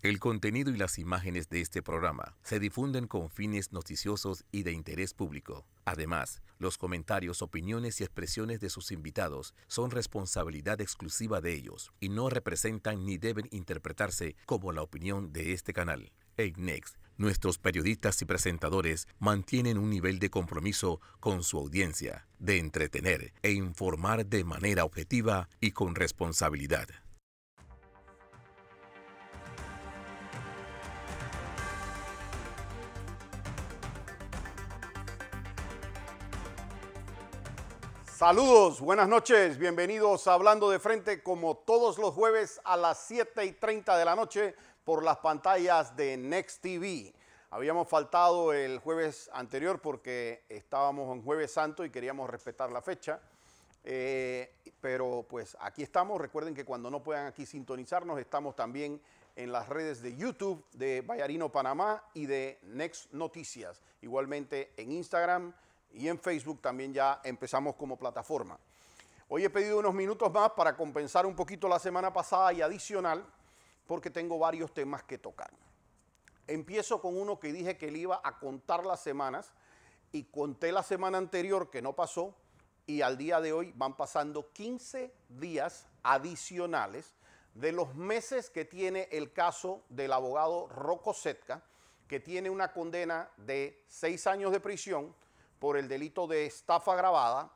El contenido y las imágenes de este programa se difunden con fines noticiosos y de interés público. Además, los comentarios, opiniones y expresiones de sus invitados son responsabilidad exclusiva de ellos y no representan ni deben interpretarse como la opinión de este canal. En Next, nuestros periodistas y presentadores mantienen un nivel de compromiso con su audiencia, de entretener e informar de manera objetiva y con responsabilidad. Saludos, buenas noches, bienvenidos a Hablando de Frente como todos los jueves a las 7:30 de la noche por las pantallas de Next TV. Habíamos faltado el jueves anterior porque estábamos en Jueves Santo y queríamos respetar la fecha, pero pues aquí estamos. Recuerden que cuando no puedan aquí sintonizarnos, estamos también en las redes de YouTube de Vallarino Panamá y de Next Noticias, igualmente en Instagram y en Facebook también ya empezamos como plataforma. Hoy he pedido unos minutos más para compensar un poquito la semana pasada y adicional porque tengo varios temas que tocar. Empiezo con uno que dije que le iba a contar las semanas y conté la semana anterior que no pasó y al día de hoy van pasando 15 días adicionales de los meses que tiene el caso del abogado Rocco Setka, que tiene una condena de 6 años de prisión por el delito de estafa agravada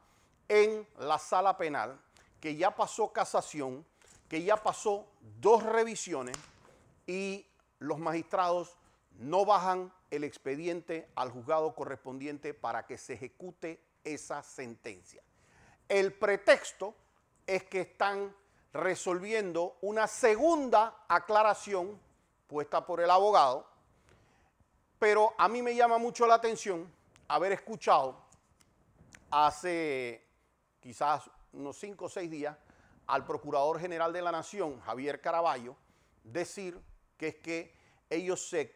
en la sala penal, que ya pasó casación, que ya pasó 2 revisiones y los magistrados no bajan el expediente al juzgado correspondiente para que se ejecute esa sentencia. El pretexto es que están resolviendo una segunda aclaración puesta por el abogado, pero a mí me llama mucho la atención haber escuchado hace quizás unos 5 o 6 días al Procurador General de la Nación, Javier Caraballo, decir que es que ellos él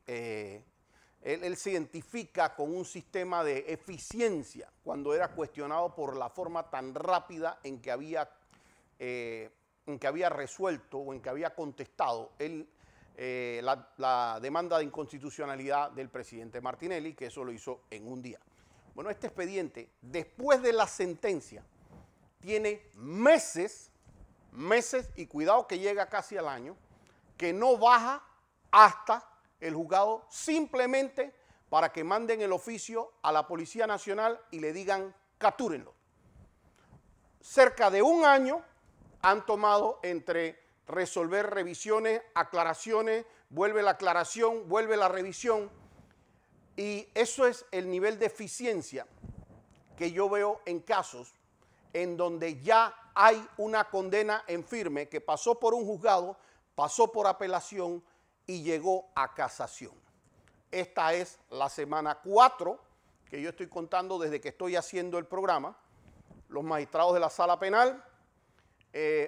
se identifica con un sistema de eficiencia cuando era cuestionado por la forma tan rápida en que había resuelto o en que había contestado la demanda de inconstitucionalidad del presidente Martinelli, que eso lo hizo en un día. Bueno, este expediente, después de la sentencia, tiene meses, y cuidado que llega casi al año, que no baja hasta el juzgado simplemente para que manden el oficio a la Policía Nacional y le digan captúrenlo. Cerca de un año han tomado entre resolver revisiones, aclaraciones, vuelve la aclaración, vuelve la revisión, y eso es el nivel de eficiencia que yo veo en casos en donde ya hay una condena en firme que pasó por un juzgado, pasó por apelación y llegó a casación. Esta es la semana 4 que yo estoy contando desde que estoy haciendo el programa. Los magistrados de la sala penal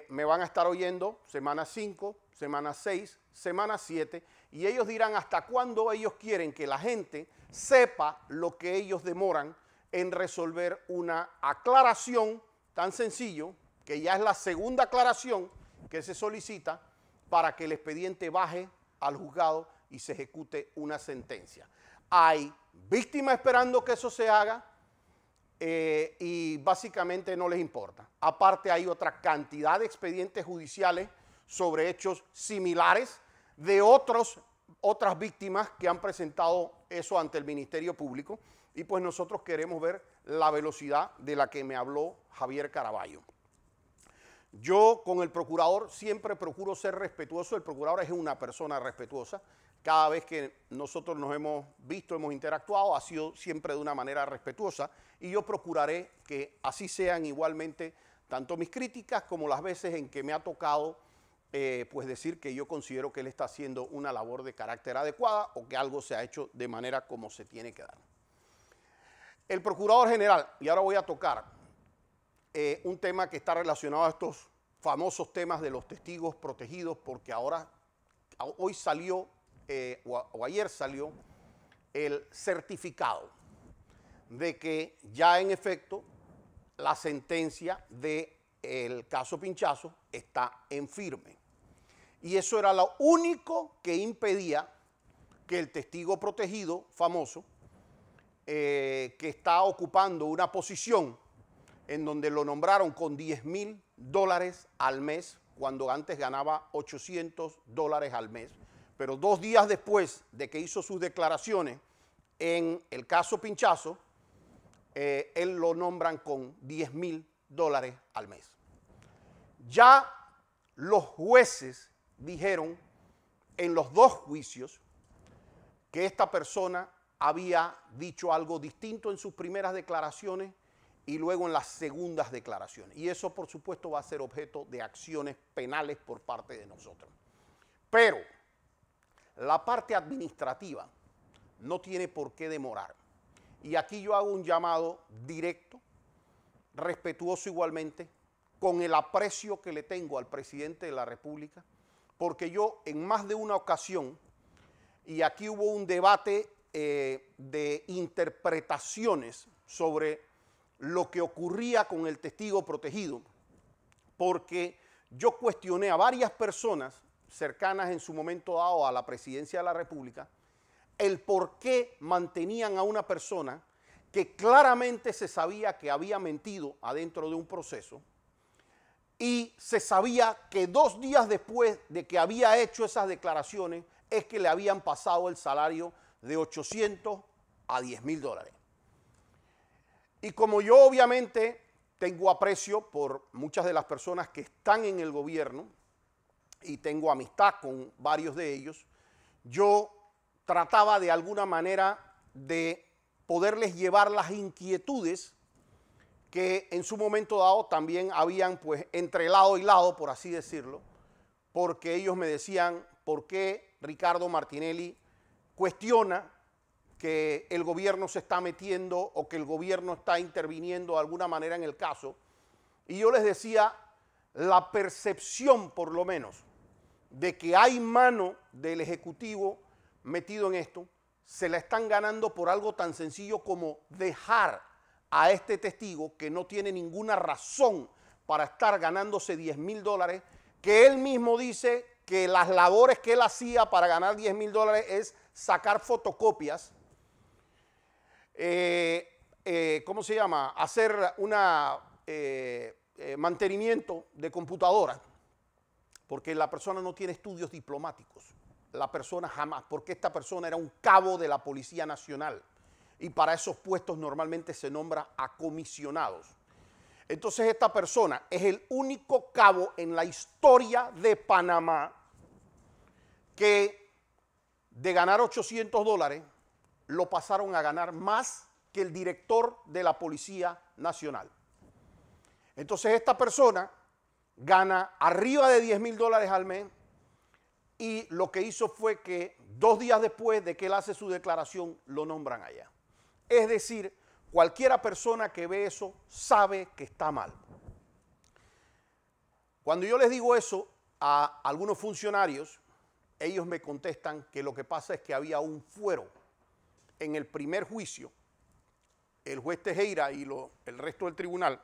me van a estar oyendo semana 5, semana 6, semana 7, y ellos dirán hasta cuándo ellos quieren que la gente sepa lo que ellos demoran en resolver una aclaración tan sencillo, que ya es la segunda aclaración que se solicita para que el expediente baje al juzgado y se ejecute una sentencia. Hay víctimas esperando que eso se haga, y básicamente no les importa. Aparte hay otra cantidad de expedientes judiciales sobre hechos similares de otras víctimas que han presentado eso ante el Ministerio Público, y pues nosotros queremos ver la velocidad de la que me habló Javier Caraballo. Yo con el procurador siempre procuro ser respetuoso. El procurador es una persona respetuosa. Cada vez que nosotros nos hemos visto, hemos interactuado, ha sido siempre de una manera respetuosa, y yo procuraré que así sean igualmente tanto mis críticas como las veces en que me ha tocado pues decir que yo considero que él está haciendo una labor de carácter adecuada o que algo se ha hecho de manera como se tiene que dar. El Procurador General, y ahora voy a tocar un tema que está relacionado a estos famosos temas de los testigos protegidos, porque hoy salió o ayer salió el certificado de que ya en efecto la sentencia del caso Pinchazo está en firme. Y eso era lo único que impedía que el testigo protegido famoso, que está ocupando una posición en donde lo nombraron con $10,000 al mes, cuando antes ganaba $800 al mes. Pero 2 días después de que hizo sus declaraciones en el caso Pinchazo, él lo nombran con $10,000 al mes. Ya los jueces dijeron en los 2 juicios que esta persona había dicho algo distinto en sus primeras declaraciones y luego en las segundas declaraciones. Y eso, por supuesto, va a ser objeto de acciones penales por parte de nosotros. Pero la parte administrativa no tiene por qué demorar. Y aquí yo hago un llamado directo, respetuoso igualmente, con el aprecio que le tengo al presidente de la República, porque yo en más de una ocasión, y aquí hubo un debate de interpretaciones sobre lo que ocurría con el testigo protegido, porque yo cuestioné a varias personas cercanas en su momento dado a la presidencia de la República, el por qué mantenían a una persona que claramente se sabía que había mentido adentro de un proceso y se sabía que 2 días después de que había hecho esas declaraciones es que le habían pasado el salario de $800 a $10,000. Y como yo obviamente tengo aprecio por muchas de las personas que están en el gobierno y tengo amistad con varios de ellos, yo trataba de alguna manera de poderles llevar las inquietudes que en su momento dado también habían pues entre lado y lado, por así decirlo, porque ellos me decían por qué Ricardo Martinelli cuestiona que el gobierno se está metiendo o que el gobierno está interviniendo de alguna manera en el caso. Y yo les decía, la percepción por lo menos de que hay mano del Ejecutivo metido en esto, se la están ganando por algo tan sencillo como dejar a este testigo que no tiene ninguna razón para estar ganándose $10,000, que él mismo dice que las labores que él hacía para ganar $10,000 es sacar fotocopias, ¿cómo se llama? Hacer una mantenimiento de computadora, porque la persona no tiene estudios diplomáticos. La persona jamás, porque esta persona era un cabo de la Policía Nacional y para esos puestos normalmente se nombra a comisionados. Entonces esta persona es el único cabo en la historia de Panamá que de ganar $800 lo pasaron a ganar más que el director de la Policía Nacional. Entonces esta persona gana arriba de $10,000 al mes y lo que hizo fue que 2 días después de que él hace su declaración lo nombran allá. Es decir, cualquiera persona que ve eso sabe que está mal. Cuando yo les digo eso a algunos funcionarios, ellos me contestan que lo que pasa es que había un fuero. En el primer juicio, el juez Tejera y el resto del tribunal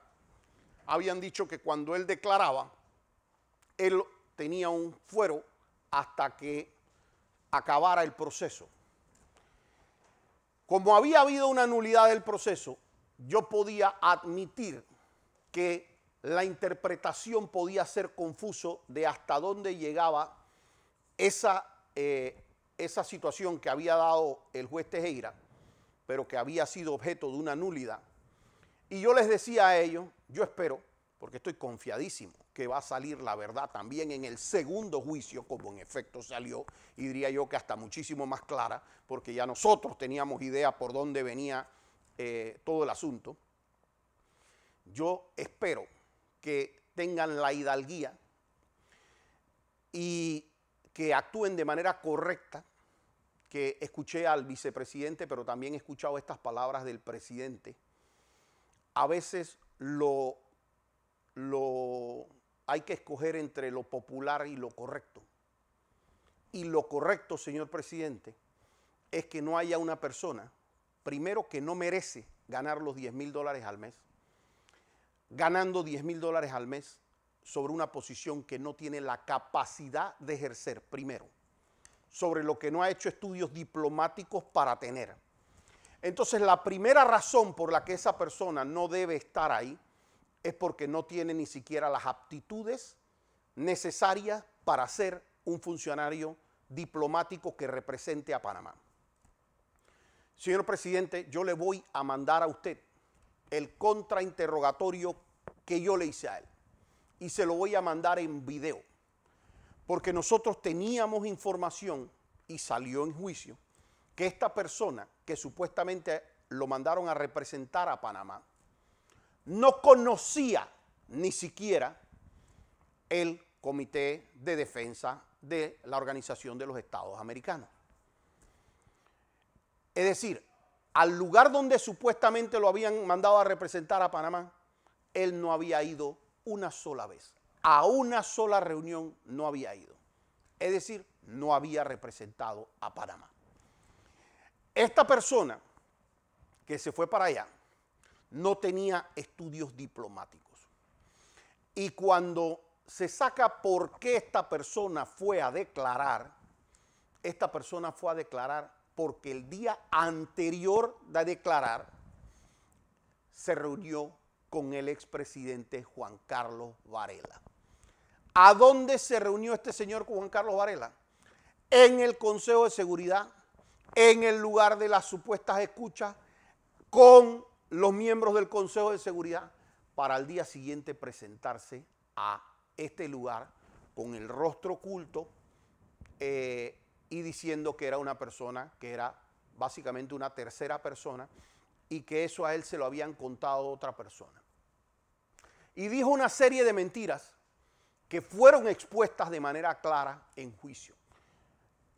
habían dicho que cuando él declaraba, él tenía un fuero hasta que acabara el proceso. Como había habido una nulidad del proceso, yo podía admitir que la interpretación podía ser confuso de hasta dónde llegaba esa situación que había dado el juez Tejera, pero que había sido objeto de una nulidad. Y yo les decía a ellos, yo espero, porque estoy confiadísimo, que va a salir la verdad también en el segundo juicio, como en efecto salió, y diría yo que hasta muchísimo más clara, porque ya nosotros teníamos idea por dónde venía todo el asunto. Yo espero que tengan la hidalguía y que actúen de manera correcta, que escuché al vicepresidente, pero también he escuchado estas palabras del presidente. A veces hay que escoger entre lo popular y lo correcto. Y lo correcto, señor presidente, es que no haya una persona, primero, que no merece ganar los $10,000 al mes, ganando $10,000 al mes, sobre una posición que no tiene la capacidad de ejercer, primero, sobre lo que no ha hecho estudios diplomáticos para tener. Entonces, la primera razón por la que esa persona no debe estar ahí es porque no tiene ni siquiera las aptitudes necesarias para ser un funcionario diplomático que represente a Panamá. Señor presidente, yo le voy a mandar a usted el contrainterrogatorio que yo le hice a él y se lo voy a mandar en video, porque nosotros teníamos información y salió en juicio que esta persona que supuestamente lo mandaron a representar a Panamá no conocía ni siquiera el Comité de Defensa de la Organización de los Estados Americanos. Es decir, al lugar donde supuestamente lo habían mandado a representar a Panamá, él no había ido una sola vez. A una sola reunión no había ido. Es decir, no había representado a Panamá. Esta persona que se fue para allá no tenía estudios diplomáticos. Y cuando se saca por qué esta persona fue a declarar porque el día anterior de declarar se reunió con el expresidente Juan Carlos Varela. ¿A dónde se reunió este señor con Juan Carlos Varela? En el Consejo de Seguridad, en el lugar de las supuestas escuchas, con los miembros del Consejo de Seguridad, para al día siguiente presentarse a este lugar con el rostro oculto y diciendo que era una persona, que era básicamente una tercera persona y que eso a él se lo habían contado otra persona. Y dijo una serie de mentiras que fueron expuestas de manera clara en juicio.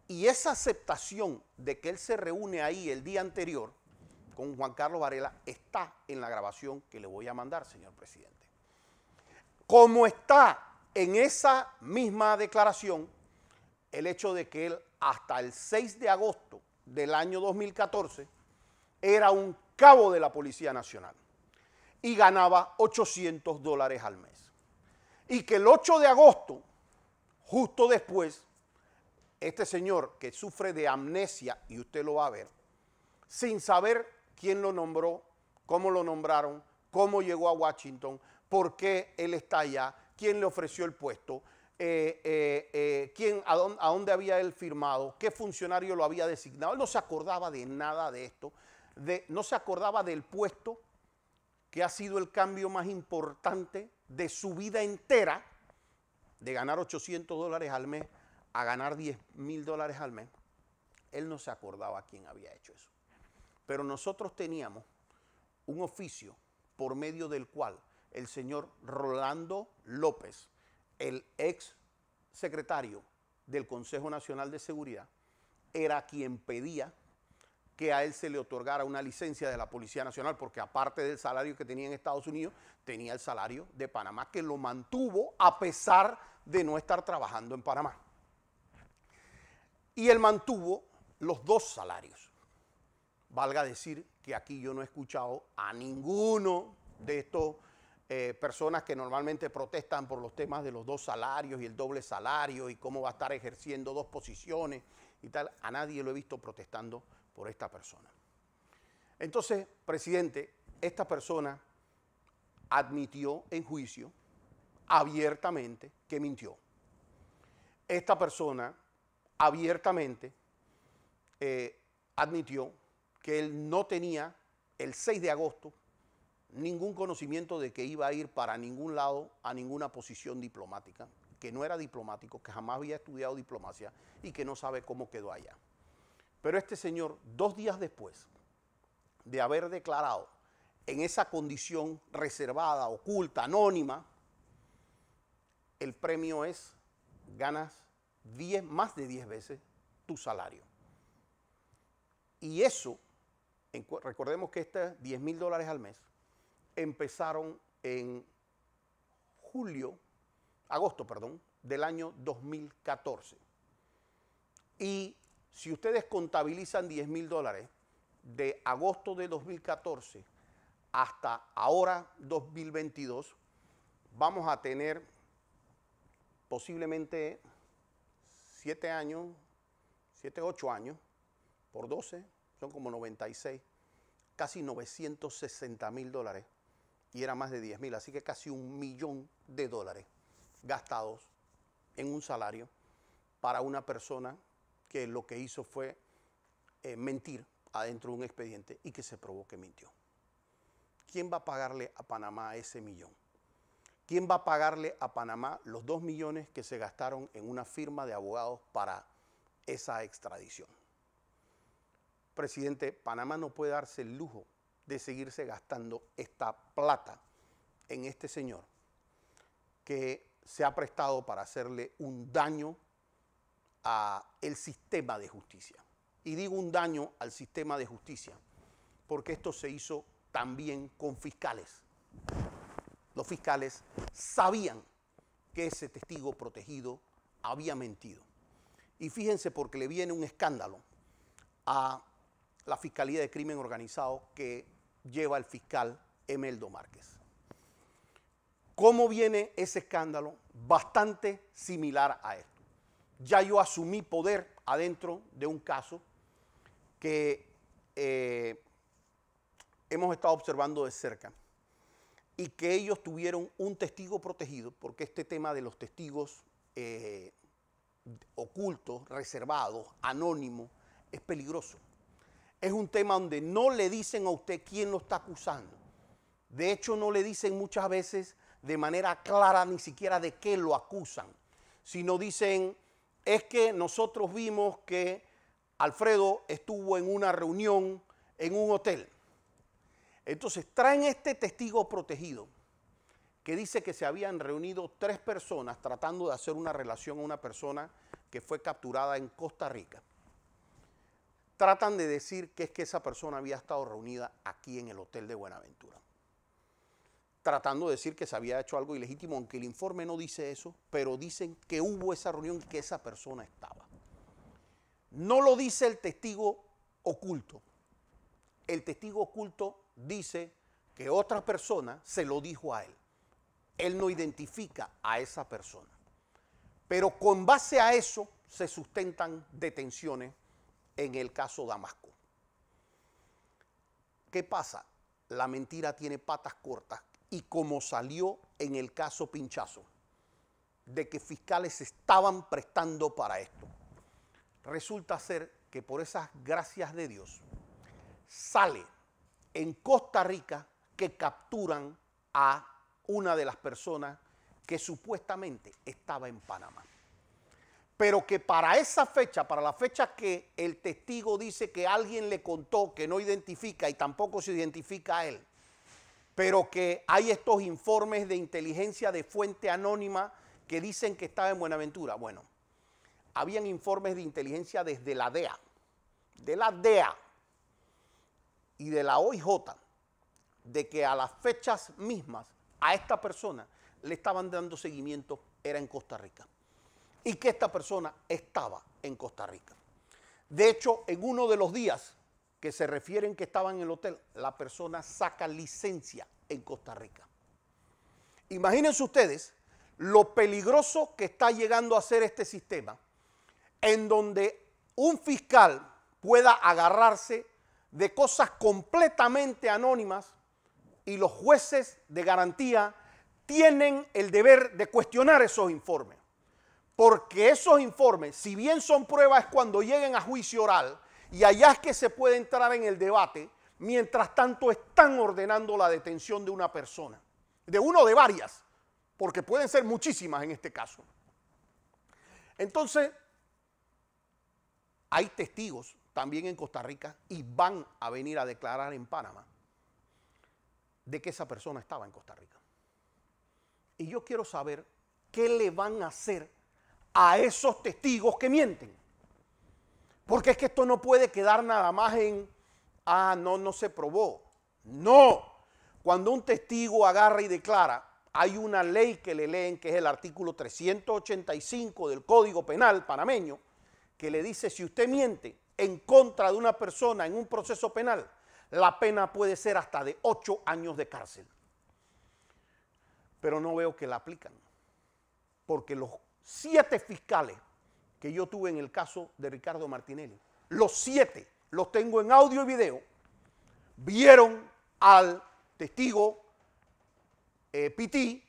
Y esa aceptación de que él se reúne ahí el día anterior con Juan Carlos Varela está en la grabación que le voy a mandar, señor presidente. Como está en esa misma declaración el hecho de que él hasta el 6 de agosto del año 2014 era un cabo de la Policía Nacional y ganaba $800 al mes. Y que el 8 de agosto, justo después, este señor que sufre de amnesia, y usted lo va a ver, sin saber quién lo nombró, cómo lo nombraron, cómo llegó a Washington, por qué él está allá, quién le ofreció el puesto, a dónde había él firmado, qué funcionario lo había designado. Él no se acordaba de nada de esto, no se acordaba del puesto que ha sido el cambio más importante de su vida entera, de ganar $800 al mes a ganar $10,000 al mes. Él no se acordaba quién había hecho eso. Pero nosotros teníamos un oficio por medio del cual el señor Rolando López, el ex secretario del Consejo Nacional de Seguridad, era quien pedía que a él se le otorgara una licencia de la Policía Nacional, porque aparte del salario que tenía en Estados Unidos, tenía el salario de Panamá, que lo mantuvo a pesar de no estar trabajando en Panamá. Y él mantuvo los dos salarios. Valga decir que aquí yo no he escuchado a ninguno de estos personas que normalmente protestan por los temas de los dos salarios y el doble salario y cómo va a estar ejerciendo dos posiciones y tal. A nadie lo he visto protestando por esta persona. Entonces, presidente, esta persona admitió en juicio abiertamente que mintió. Esta persona abiertamente admitió que él no tenía el 6 de agosto ningún conocimiento de que iba a ir para ningún lado, a ninguna posición diplomática, que no era diplomático, que jamás había estudiado diplomacia y que no sabe cómo quedó allá. Pero este señor, 2 días después de haber declarado en esa condición reservada, oculta, anónima, el premio es, ganas más de 10 veces tu salario. Y eso, recordemos que este $10,000 al mes, empezaron en agosto del año 2014. Y si ustedes contabilizan $10,000 de agosto de 2014 hasta ahora 2022, vamos a tener posiblemente 7 años, 7, 8 años, por 12, son como 96, casi $960,000, y era más de 10,000, así que casi $1,000,000 gastados en un salario para una persona que lo que hizo fue mentir adentro de un expediente y que se probó que mintió. ¿Quién va a pagarle a Panamá ese millón? ¿Quién va a pagarle a Panamá los 2 millones que se gastaron en una firma de abogados para esa extradición? Presidente, Panamá no puede darse el lujo de seguirse gastando esta plata en este señor que se ha prestado para hacerle un daño al sistema de justicia. Y digo un daño al sistema de justicia porque esto se hizo también con fiscales. Los fiscales sabían que ese testigo protegido había mentido. Y fíjense, porque le viene un escándalo a la Fiscalía de Crimen Organizado que lleva el fiscal Emeldo Márquez. ¿Cómo viene ese escándalo? Bastante similar a esto. Ya yo asumí poder adentro de un caso que hemos estado observando de cerca y que ellos tuvieron un testigo protegido, porque este tema de los testigos ocultos, reservados, anónimos, es peligroso. Es un tema donde no le dicen a usted quién lo está acusando. De hecho, no le dicen muchas veces de manera clara ni siquiera de qué lo acusan, sino dicen, es que nosotros vimos que Alfredo estuvo en una reunión en un hotel. Entonces traen este testigo protegido que dice que se habían reunido 3 personas tratando de hacer una relación a una persona que fue capturada en Costa Rica. Tratan de decir que es que esa persona había estado reunida aquí en el hotel de Buenaventura, tratando de decir que se había hecho algo ilegítimo, aunque el informe no dice eso, pero dicen que hubo esa reunión y que esa persona estaba. No lo dice el testigo oculto. El testigo oculto dice que otra persona se lo dijo a él. Él no identifica a esa persona. Pero con base a eso se sustentan detenciones en el caso Damasco. ¿Qué pasa? La mentira tiene patas cortas y como salió en el caso Pinchazo, de que fiscales se estaban prestando para esto, resulta ser que por esas gracias de Dios sale en Costa Rica que capturan a una de las personas que supuestamente estaba en Panamá. Pero que para esa fecha, para la fecha que el testigo dice que alguien le contó, que no identifica y tampoco se identifica a él, pero que hay estos informes de inteligencia de fuente anónima que dicen que estaba en Buenaventura. Bueno, habían informes de inteligencia desde la DEA, y de la OIJ, de que a las fechas mismas a esta persona le estaban dando seguimiento, era en Costa Rica, y que esta persona estaba en Costa Rica. De hecho, en uno de los días que se refieren que estaba en el hotel, la persona saca licencia en Costa Rica. Imagínense ustedes lo peligroso que está llegando a ser este sistema, en donde un fiscal pueda agarrarse de cosas completamente anónimas y los jueces de garantía tienen el deber de cuestionar esos informes. Porque esos informes, si bien son pruebas cuando lleguen a juicio oral, y allá es que se puede entrar en el debate, mientras tanto están ordenando la detención de una persona, de una o de varias, porque pueden ser muchísimas en este caso. Entonces, hay testigos también en Costa Rica y van a venir a declarar en Panamá de que esa persona estaba en Costa Rica. Y yo quiero saber qué le van a hacer a esos testigos que mienten. Porque es que esto no puede quedar nada más en, no se probó. No, cuando un testigo agarra y declara, hay una ley que le leen, que es el artículo 385 del Código Penal panameño, que le dice, si usted miente en contra de una persona en un proceso penal, la pena puede ser hasta de 8 años de cárcel. Pero no veo que la aplican, porque los 7 fiscales que yo tuve en el caso de Ricardo Martinelli, los 7, los tengo en audio y video, vieron al testigo Pití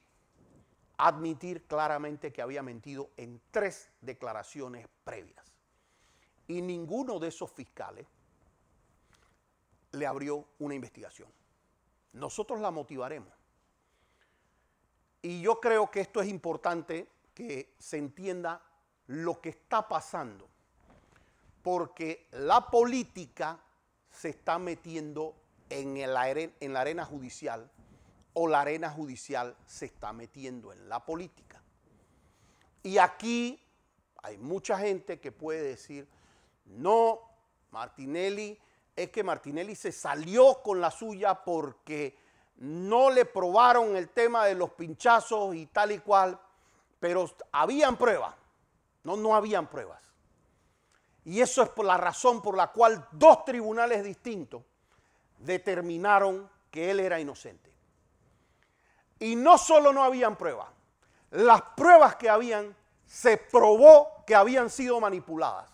admitir claramente que había mentido en 3 declaraciones previas. Y ninguno de esos fiscales le abrió una investigación. Nosotros la motivaremos. Y yo creo que esto es importante que se entienda lo que está pasando, porque la política se está metiendo en la arena judicial, o la arena judicial se está metiendo en la política. Y aquí hay mucha gente que puede decir, no, Martinelli, es que Martinelli se salió con la suya porque no le probaron el tema de los pinchazos y tal y cual, pero habían pruebas. No habían pruebas. Y eso es por la razón por la cual 2 tribunales distintos determinaron que él era inocente. Y no solo no habían pruebas, las pruebas que habían, se probó que habían sido manipuladas.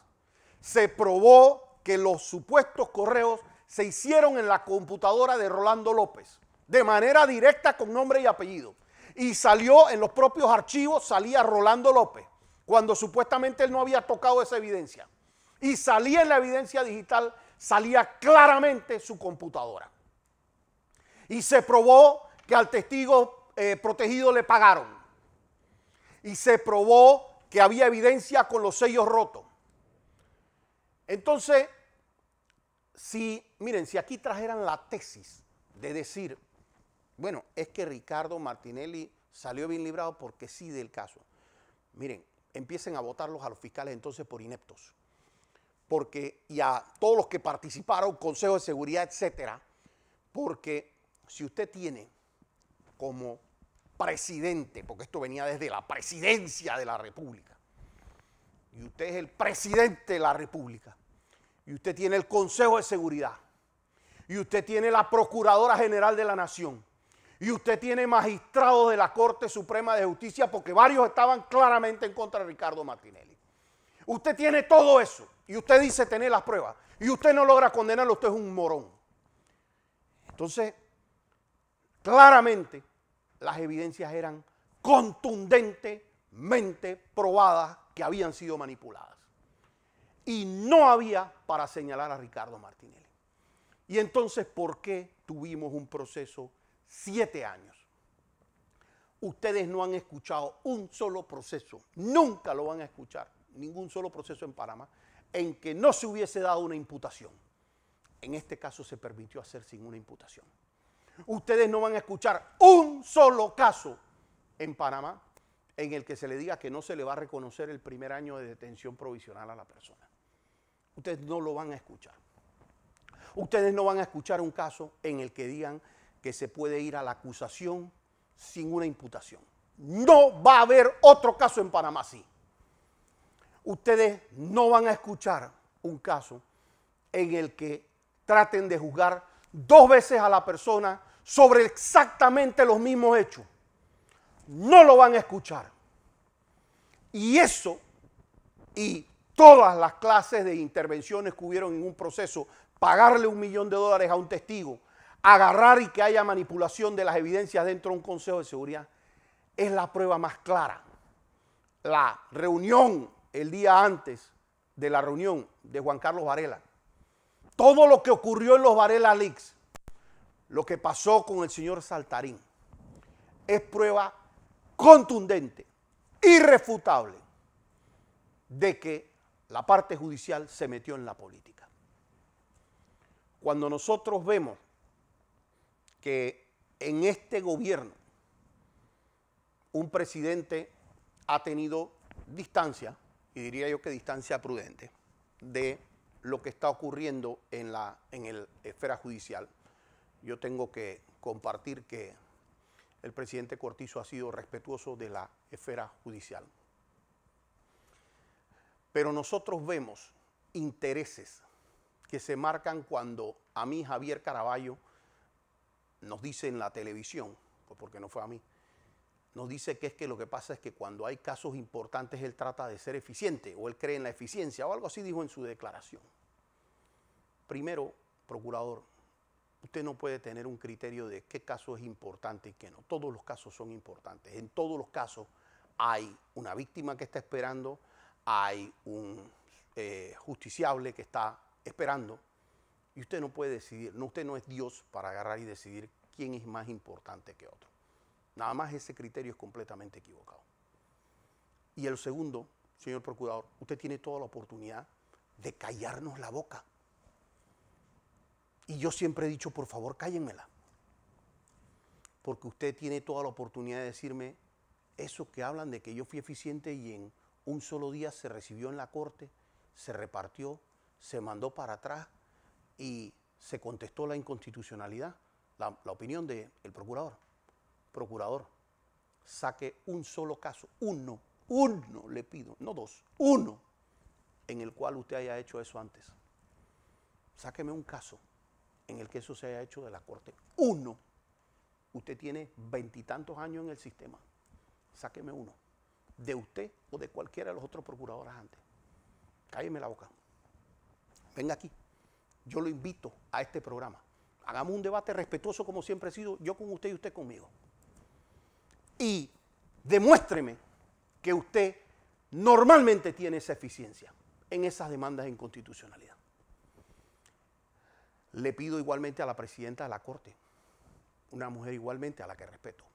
Se probó que los supuestos correos se hicieron en la computadora de Rolando López, de manera directa con nombre y apellido. Y salió en los propios archivos, salía Rolando López, cuando supuestamente él no había tocado esa evidencia. Y salía en la evidencia digital, salía claramente su computadora. Y se probó que al testigo protegido le pagaron. Y se probó que había evidencia con los sellos rotos. Entonces, miren, si aquí trajeran la tesis de decir, bueno, es que Ricardo Martinelli salió bien librado porque sí del caso. Miren, empiecen a votarlos a los fiscales entonces por ineptos. Porque, y a todos los que participaron, Consejo de Seguridad, etcétera, porque si usted tiene como presidente, porque esto venía desde la presidencia de la República, y usted es el presidente de la República, y usted tiene el Consejo de Seguridad, y usted tiene la Procuradora General de la Nación, y usted tiene magistrados de la Corte Suprema de Justicia, porque varios estaban claramente en contra de Ricardo Martinelli. Usted tiene todo eso, y usted dice tener las pruebas, y usted no logra condenarlo, usted es un morón. Entonces, claramente, las evidencias eran contundentemente probadas que habían sido manipuladas. Y no había para señalar a Ricardo Martinelli. Y entonces, ¿por qué tuvimos un proceso 7 años? Ustedes no han escuchado un solo proceso, nunca lo van a escuchar, ningún solo proceso en Panamá, en que no se hubiese dado una imputación. En este caso se permitió hacer sin una imputación. Ustedes no van a escuchar un solo caso en Panamá en el que se le diga que no se le va a reconocer el primer año de detención provisional a la persona. Ustedes no lo van a escuchar. Ustedes no van a escuchar un caso en el que digan que se puede ir a la acusación sin una imputación. No va a haber otro caso en Panamá así. Ustedes no van a escuchar un caso en el que traten de juzgar 2 veces a la persona sobre exactamente los mismos hechos. No lo van a escuchar. Y eso, y todas las clases de intervenciones que hubieron en un proceso, pagarle $1 millón a un testigo, agarrar y que haya manipulación de las evidencias dentro de un Consejo de Seguridad, es la prueba más clara. La reunión el día antes de la reunión de Juan Carlos Varela, todo lo que ocurrió en los Varela Leaks, lo que pasó con el señor Saltarín, es prueba contundente, irrefutable, de que la parte judicial se metió en la política. Cuando nosotros vemos que en este gobierno un presidente ha tenido distancia, y diría yo que distancia prudente, de lo que está ocurriendo en la esfera judicial, yo tengo que compartir que el presidente Cortizo ha sido respetuoso de la esfera judicial. Pero nosotros vemos intereses que se marcan cuando a mí Javier Caraballo nos dice en la televisión, porque no fue a mí, nos dice que es que lo que pasa es que cuando hay casos importantes él trata de ser eficiente o él cree en la eficiencia o algo así dijo en su declaración. Primero, procurador, usted no puede tener un criterio de qué caso es importante y qué no. Todos los casos son importantes. En todos los casos hay una víctima que está esperando, hay un justiciable que está esperando y usted no puede decidir. No, usted no es Dios para agarrar y decidir quién es más importante que otro. Nada más ese criterio es completamente equivocado. Y el segundo, señor procurador, usted tiene toda la oportunidad de callarnos la boca. Y yo siempre he dicho, por favor, cállenmela. Porque usted tiene toda la oportunidad de decirme eso que hablan de que yo fui eficiente y en un solo día se recibió en la corte, se repartió, se mandó para atrás y se contestó la inconstitucionalidad, la opinión del procurador. Procurador, saque un solo caso, uno le pido, no dos, uno, en el cual usted haya hecho eso antes. Sáqueme un caso en el que eso se haya hecho de la corte. Uno. Usted tiene 20 y tantos años en el sistema. Sáqueme uno. De usted o de cualquiera de los otros procuradores antes. Cálleme la boca. Venga aquí. Yo lo invito a este programa. Hagamos un debate respetuoso como siempre he sido, yo con usted y usted conmigo. Y demuéstreme que usted normalmente tiene esa eficiencia en esas demandas de inconstitucionalidad. Le pido igualmente a la presidenta de la Corte, una mujer igualmente a la que respeto,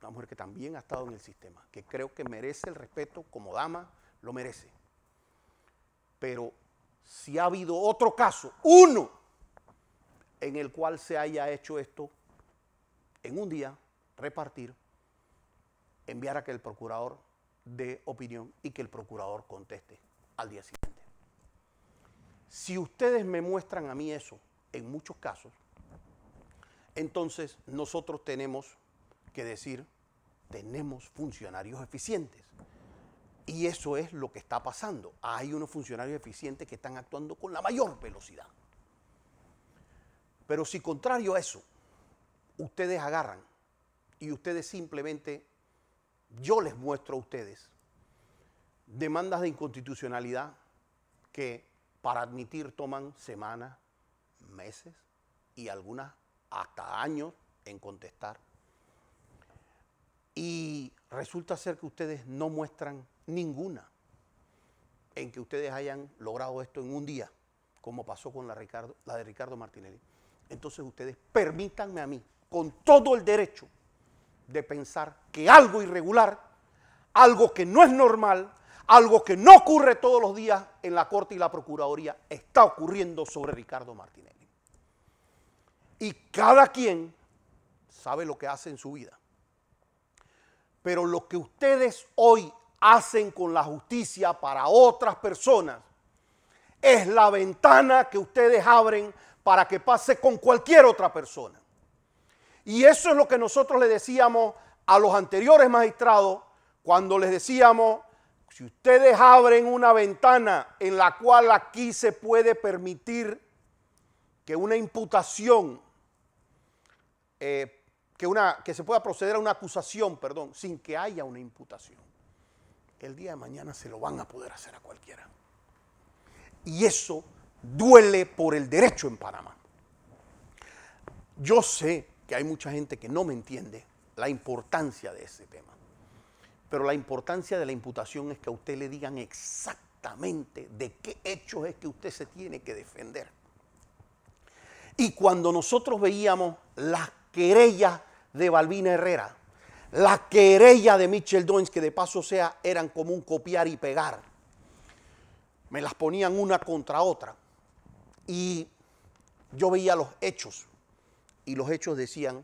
una mujer que también ha estado en el sistema, que creo que merece el respeto como dama, lo merece. Pero si ha habido otro caso, uno, en el cual se haya hecho esto, en un día, repartir, enviar a que el procurador dé opinión y que el procurador conteste al día siguiente. Si ustedes me muestran a mí eso, en muchos casos, entonces nosotros tenemos que decir, tenemos funcionarios eficientes. Y eso es lo que está pasando. Hay unos funcionarios eficientes que están actuando con la mayor velocidad. Pero si contrario a eso, ustedes agarran y ustedes simplemente, yo les muestro a ustedes demandas de inconstitucionalidad que para admitir toman semanas, meses y algunas hasta años en contestar. Y resulta ser que ustedes no muestran ninguna en que ustedes hayan logrado esto en un día, como pasó con la de Ricardo Martinelli. Entonces ustedes permítanme a mí, con todo el derecho, de pensar que algo irregular, algo que no es normal, algo que no ocurre todos los días en la Corte y la Procuraduría, está ocurriendo sobre Ricardo Martinelli. Y cada quien sabe lo que hace en su vida. Pero lo que ustedes hoy hacen con la justicia para otras personas es la ventana que ustedes abren para que pase con cualquier otra persona. Y eso es lo que nosotros le decíamos a los anteriores magistrados cuando les decíamos, si ustedes abren una ventana en la cual aquí se puede permitir que una imputación, que se pueda proceder a una acusación, perdón, sin que haya una imputación, el día de mañana se lo van a poder hacer a cualquiera. Y eso duele por el derecho en Panamá. Yo sé que hay mucha gente que no me entiende la importancia de ese tema. Pero la importancia de la imputación es que a usted le digan exactamente de qué hechos es que usted se tiene que defender. Y cuando nosotros veíamos las querellas de Balbina Herrera, la querella de Michel Doins, que de paso eran como un copiar y pegar, me las ponían una contra otra. Y yo veía los hechos, y los hechos decían,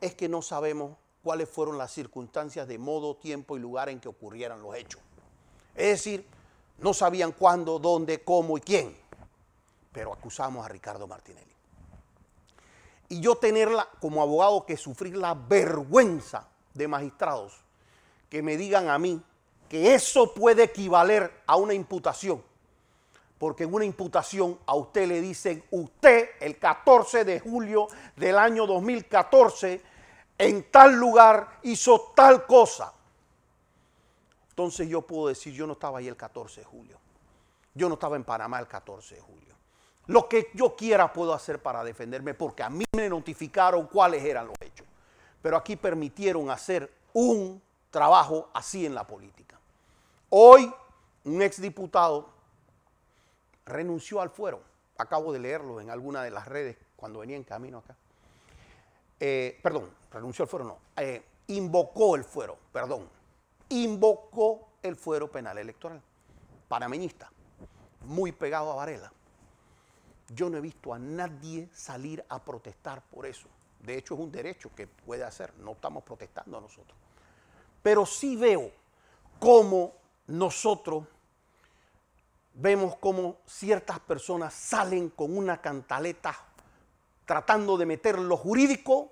es que no sabemos cuáles fueron las circunstancias de modo, tiempo y lugar en que ocurrieran los hechos. Es decir, no sabían cuándo, dónde, cómo y quién, pero acusamos a Ricardo Martinelli. Y yo tenerla como abogado que sufrir la vergüenza de magistrados que me digan a mí que eso puede equivaler a una imputación. Porque en una imputación a usted le dicen, usted el 14 de julio del año 2014 en tal lugar hizo tal cosa. Entonces yo puedo decir, yo no estaba ahí el 14 de julio. Yo no estaba en Panamá el 14 de julio. Lo que yo quiera puedo hacer para defenderme porque a mí me notificaron cuáles eran los hechos. Pero aquí permitieron hacer un trabajo así en la política. Hoy un exdiputado renunció al fuero. Acabo de leerlo en alguna de las redes cuando venía en camino acá. Renunció al fuero no. Invocó el fuero, invocó el fuero penal electoral. Panameñista, muy pegado a Varela. Yo no he visto a nadie salir a protestar por eso. De hecho, es un derecho que puede hacer. No estamos protestando nosotros. Pero sí veo cómo nosotros vemos cómo ciertas personas salen con una cantaleta tratando de meter lo jurídico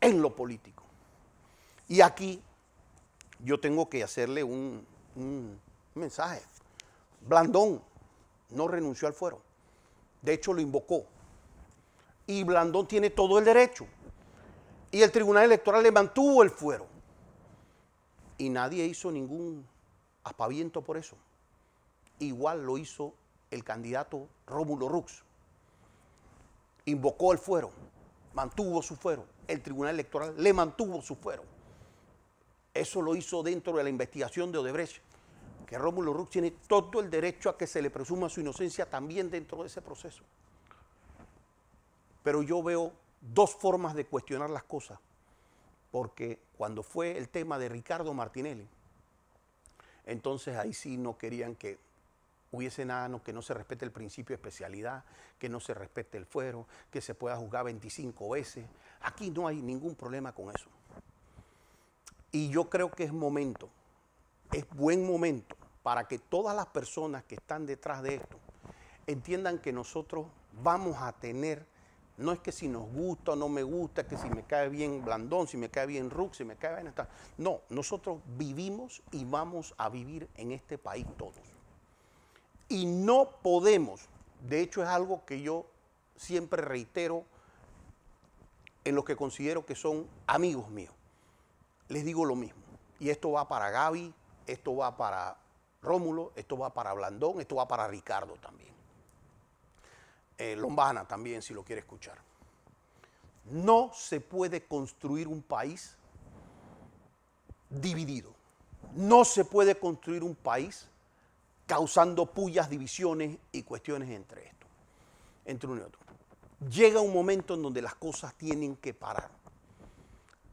en lo político. Y aquí yo tengo que hacerle un mensaje. Blandón no renunció al fuero. De hecho, lo invocó. Y Blandón tiene todo el derecho. Y el Tribunal Electoral le mantuvo el fuero. Y nadie hizo ningún aspaviento por eso. Igual lo hizo el candidato Rómulo Rux. Invocó el fuero, mantuvo su fuero. El Tribunal Electoral le mantuvo su fuero. Eso lo hizo dentro de la investigación de Odebrecht, que Rómulo Rux tiene todo el derecho a que se le presuma su inocencia también dentro de ese proceso. Pero yo veo dos formas de cuestionar las cosas, porque cuando fue el tema de Ricardo Martinelli, entonces ahí sí no querían que hubiese nada, que no se respete el principio de especialidad, que no se respete el fuero, que se pueda juzgar 25 veces. Aquí no hay ningún problema con eso. Y yo creo que es momento, es buen momento para que todas las personas que están detrás de esto entiendan que nosotros vamos a tener, no es que si nos gusta o no me gusta, que si me cae bien Blandón, si me cae bien Rux, si me cae bien esta. No, nosotros vivimos y vamos a vivir en este país todos. Y no podemos, de hecho es algo que yo siempre reitero en los que considero que son amigos míos. Les digo lo mismo. Y esto va para Gaby, esto va para Rómulo, esto va para Blandón, esto va para Ricardo también. Lombana también, si lo quiere escuchar. No se puede construir un país dividido. No se puede construir un país causando pullas, divisiones y cuestiones entre esto, entre uno y otro. Llega un momento en donde las cosas tienen que parar.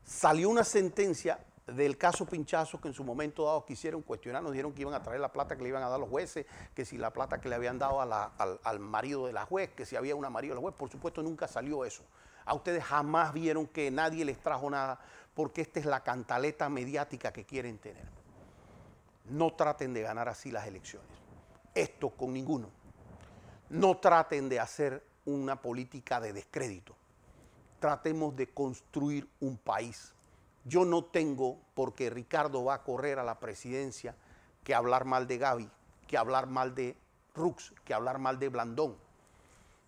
Salió una sentencia del caso Pinchazo que en su momento dado quisieron cuestionar, nos dijeron que iban a traer la plata que le iban a dar los jueces, que si la plata que le habían dado al marido de la juez, que si había una marido de la juez. Por supuesto nunca salió eso. A ustedes jamás vieron que nadie les trajo nada, porque esta es la cantaleta mediática que quieren tener. No traten de ganar así las elecciones. Esto con ninguno. No traten de hacer una política de descrédito. Tratemos de construir un país. Yo no tengo, porque Ricardo va a correr a la presidencia, que hablar mal de Gaby, que hablar mal de Rux, que hablar mal de Blandón.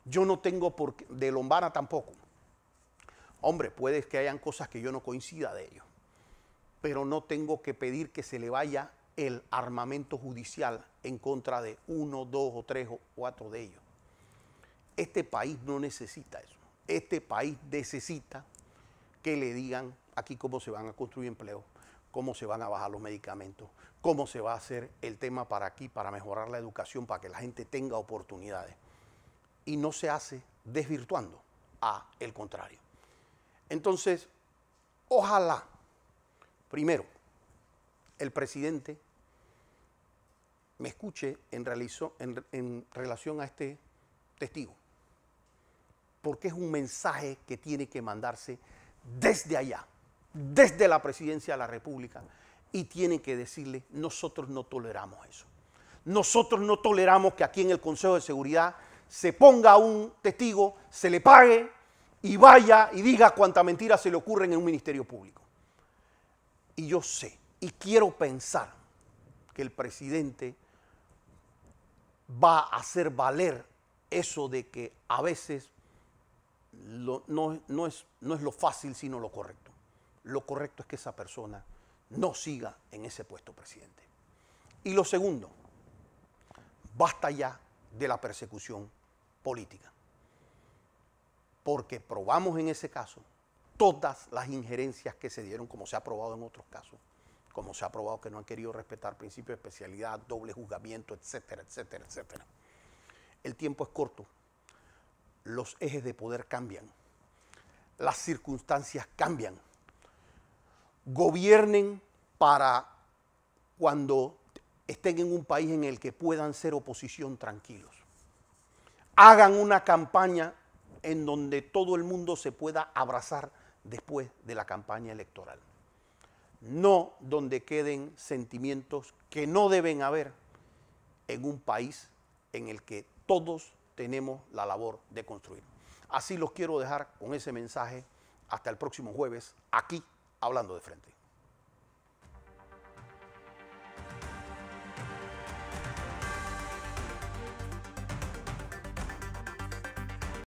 Yo no tengo de Lombana tampoco. Hombre, puede que hayan cosas que yo no coincida de ellos, pero no tengo que pedir que se le vaya el armamento judicial en contra de 1, 2 o 3 o 4 de ellos. Este país no necesita eso. Este país necesita que le digan aquí cómo se van a construir empleos, cómo se van a bajar los medicamentos, cómo se va a hacer el tema para aquí, para mejorar la educación, para que la gente tenga oportunidades. Y no se hace desvirtuando, al contrario. Entonces, ojalá, primero, el presidente me escuche en relación a este testigo, porque es un mensaje que tiene que mandarse desde allá, desde la presidencia de la República, y tiene que decirle, nosotros no toleramos eso. Nosotros no toleramos que aquí en el Consejo de Seguridad se ponga un testigo, se le pague y vaya y diga cuánta mentira se le ocurre en un ministerio público. Y yo sé, y quiero pensar que el presidente va a hacer valer eso de que a veces no es lo fácil, sino lo correcto. Lo correcto es que esa persona no siga en ese puesto, presidente. Y lo segundo, basta ya de la persecución política, porque probamos en ese caso todas las injerencias que se dieron, como se ha probado en otros casos, como se ha probado que no han querido respetar principios de especialidad, doble juzgamiento, etcétera, etcétera, etcétera. El tiempo es corto, los ejes de poder cambian, las circunstancias cambian. Gobiernen para cuando estén en un país en el que puedan ser oposición tranquilos. Hagan una campaña en donde todo el mundo se pueda abrazar después de la campaña electoral. No donde queden sentimientos que no deben haber en un país en el que todos tenemos la labor de construir. Así los quiero dejar con ese mensaje. Hasta el próximo jueves, aquí, Hablando de Frente.